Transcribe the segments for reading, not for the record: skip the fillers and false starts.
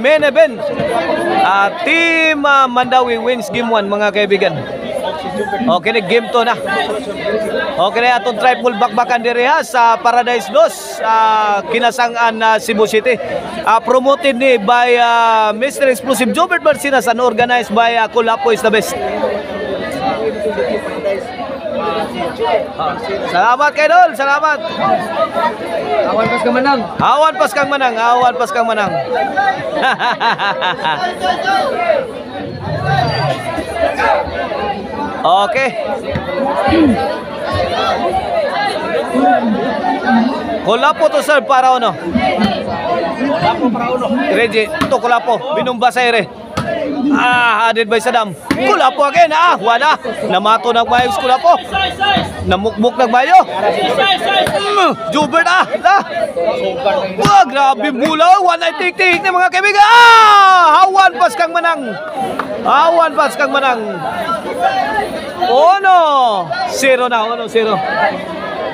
main event. Team Mandawi wins game 1 mga kaibigan. Okay, game 2 na. Okay na atong triple bakbakan diri sa Paradise 2 kinasangan Cebu City. Promoted ni by Mr. Explosive Jobert Barcinas and organized by Kulapo is the best. Salamat kay Dol, salamat. Awan pas kang menang. Awan pas kang menang, awan pas kang menang. Okay. Kulapo to sir para ano? Kulapo para uno. Reggie, to Kulapo, binumba sa ere. Added by Saddam. Kulapo again. Wala. Namato ng mayos Kulapo. Namukmuk ng mayo. Jubert grabe bulaw. One eye tik-tik na mga kaibigan. Hawan pas kang menang. Hawan pas kang menang. Ono. 0 na. Ono 0.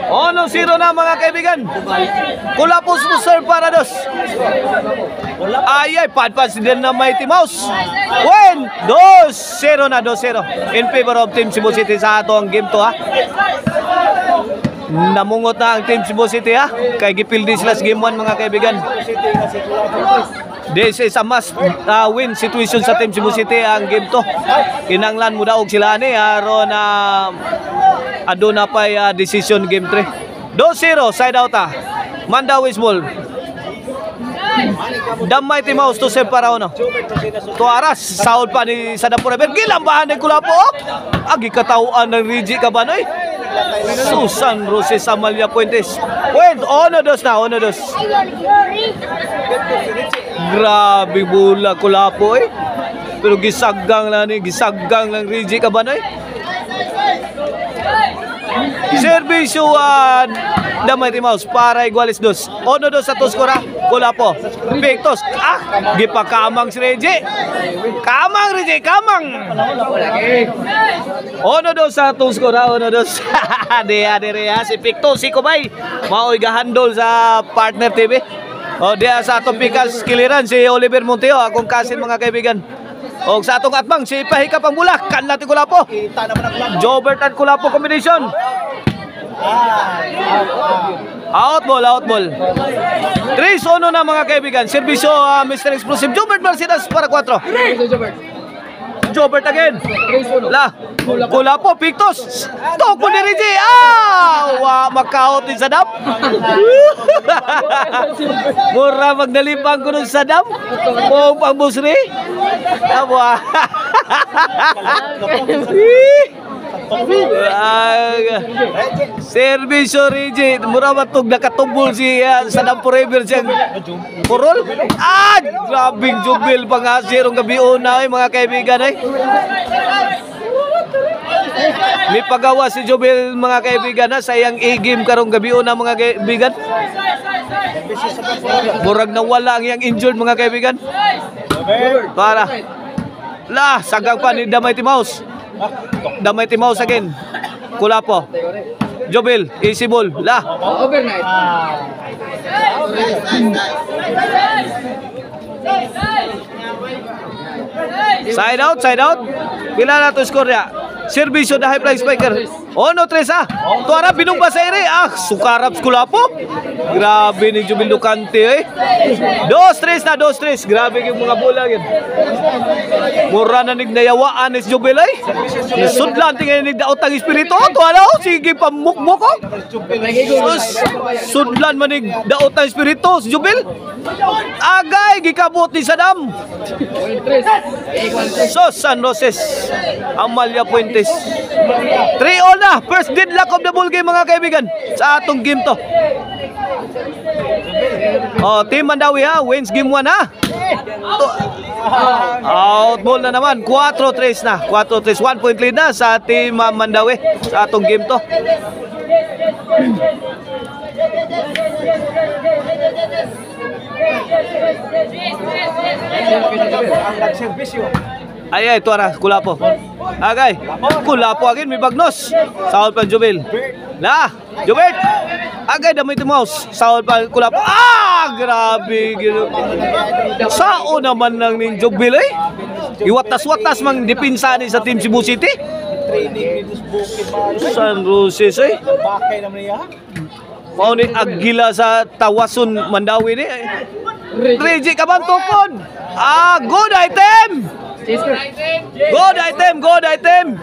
Ono 0 na mga kaibigan. Kulapo serve para dos. Ay, padpad si din na Mighty Mouse. Win! 2-0 na, 2-0. In favor of Team Cebu City sa ato ang game to Namungot na ang Team Cebu City Kay gipildi sila sa game 1 mga kaibigan. This is a must win situation sa Team Cebu City ang game to. Kinanglan mo daog sila ni aron aduna pay decision game 3. 2-0 side out Mandawi Small. The Mighty Mouse to save para uno. Tuaras, sahod pa ni Saddam Forever. Gilambahan ng Kulapo. Agi katauan ng Rigi Cabanoy. Susan Roses Amalia Puentes. Wait, ono dos na, ono dos. Grabe bula Kulapo Pero gisagang lang ni, gisagang ng Rigi Cabanoy. Servisyo The Mighty Mouse para igualis dos. Ono dos sa Tuskora. Kulapo. Victos. Gipakamang si Reggie. Kamang Reggie, kamang. Ono dos sa Tuskora. Ono dos. Ade si Victos si Kubay. Mao'y gahandol sa Partner TV. Dia sa atong pikas kiliran si Oliver Monteo. Akong kasin mga kaibigan. O sa atong atbang si Pahika Pangbulak. Kanlati Kulapo. Jobert at Kulapo combination. Out ball. 3-1 na mga kaibigan. Servisyo Mr. Explosive Jobert Barcinas para 4. Jobert again. Kulapo, Pictos. Toko ni Reggie. Makaot ni Saddam. Mura magnalipang ko ng Saddam. Kung pang busri. Servisyo Reggie. Mura matog nakatumbol si Saddam Forever siyang purol. Grabing jubil pangasirong gabi una mga kaibigan May pagawa si Jubil mga kaibigan sayang i-game karong gabi una mga kaibigan. Murag nawala ang yang injured mga kaibigan. Para sagang pa ni The Mighty Mouse. The Mighty Mouse again. Kulapo. Jubil, easy ball. Overnight. Side out. Pila na to score ya? Servisyo na high flying spiker. Ono 3 Tuara binumba sa ere. Sukarap Kulapo. Grabe ni Jubil Lucante 2-3 na 2-3. Grabe yung mga bola yun. Mura na nignayawaan ni Jubil Sudlan tingin nigdaot ang espiritu. Tuara sige pamukmuk Sudlan man nigdaot ang espiritu si Jubil. Agay gikabot ni Saddam. San Roses Amalia Puentes. 3-all na. First deadlock of the ball game mga kaibigan sa atong game to. Team Mandawi wins game 1 Out ball na naman. 4-3 na. 4-3. 1 point lead na sa Team Mandawi sa atong game to. Ay, tuara, Kulapo. Agay. Kulapo again, may bagnos. Sahod pa Jubil. Jubert. Agay damay Timaus. Sahod pa kulap. Grabe gino. Sao naman ng ning Jogbil eh. Iwatas-watas mang dipinsa ni sa Team Cebu City. San Roses eh. Mao ni Agila sa Tawason Mandawi ni. Reggie Kabantokon. Good item. Good item.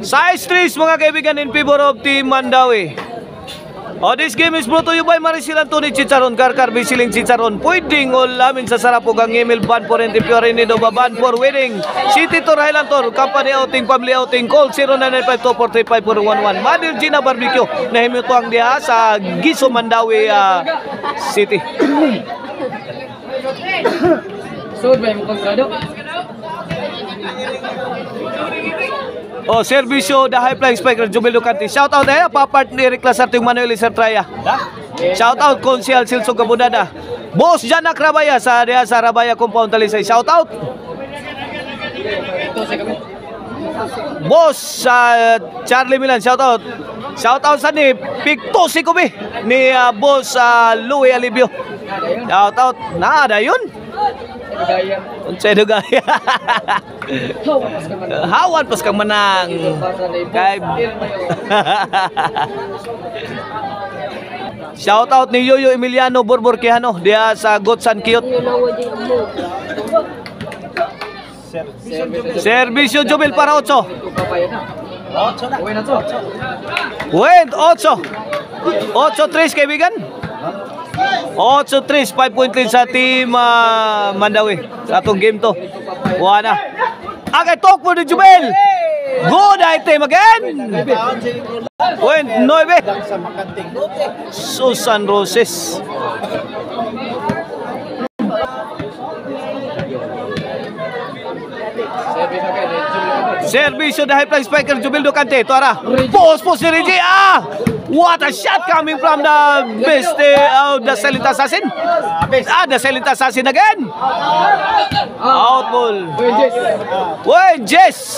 Size 3 mga kaibigan in favor of Team Mandawi. This game is brought to you by Maricel Anthony Chicharon, Karkar Bisiling Chicharon. Pwedeng ulamin sa sarap o gang email ban for Fiorinido Baban for wedding. City Tour Highland Tour, company outing, family outing. Call 0995-245-411. Madil Gina Barbecue. Nahimito ang diha sa Giso Mandawi City. So, may mukang gado. Servisyo the High Flying Spiker Jubel Ducati. Shout out papart ni Eric Lasarte yung Manuel Isertraya. Shout out Konsyal Silso Gabudada. Boss Janak Rabaya sa Rabaya Compound Talisay. Shout out. Boss Charlie Milan. Shout out. Shout out sa ni Picto Sikubi ni Boss Louie Alibio. Shout out. Nada yun. Unsay dugaya. Hawan pas kang menang. Kay shout out ni Yoyo Emiliano Borborquejano dia sa Gotsan Kiyot. Servisyo Jubel para 8. Wait, 8. 8-3 kaibigan. 8-3, 5 point lead sa Team Mandawi sa atong game to. Wala. Agay talk for the Jubel. Good item again. Wait, 9. Susan Roses. Servisyo the High Flying Spiker Jubel Ducante. Tuara. Post ni Reggie. What a shot coming from the best the Silent Assassin. The Silent Assassin again. Out ball. Wait, Jess.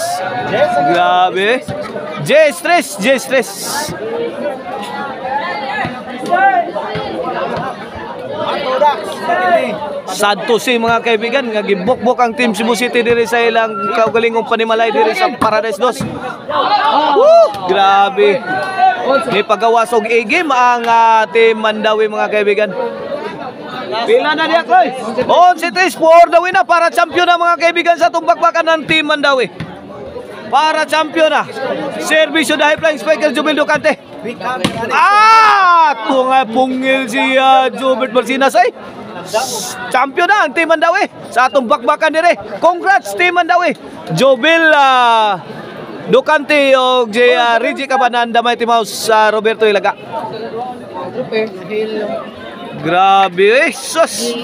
Grabe. Jess 3. Sad to see mga kaibigan nga gibukbok ang Team Cebu City diri sa ilang kaugalingong panimalay diri sa Paradise Dos. Grabe. May pagawas og A-game ang Team Mandawi mga kaibigan. Pila na diya Kloy? 11-3 for the win na para champion na mga kaibigan sa tumbakbakan ng Team Mandawi. Para champion na. Servisyo the High Flying Spiker Jubel Ducante. Tunga pungil si Jubert Marcinas ay. Champion na ang Team Mandawi sa atong bakbakan dire. Congrats Team Mandawi. Jubel Ducante o Reggie Cabanan damay Timaus sa Roberto Ilaga. Grabe sus.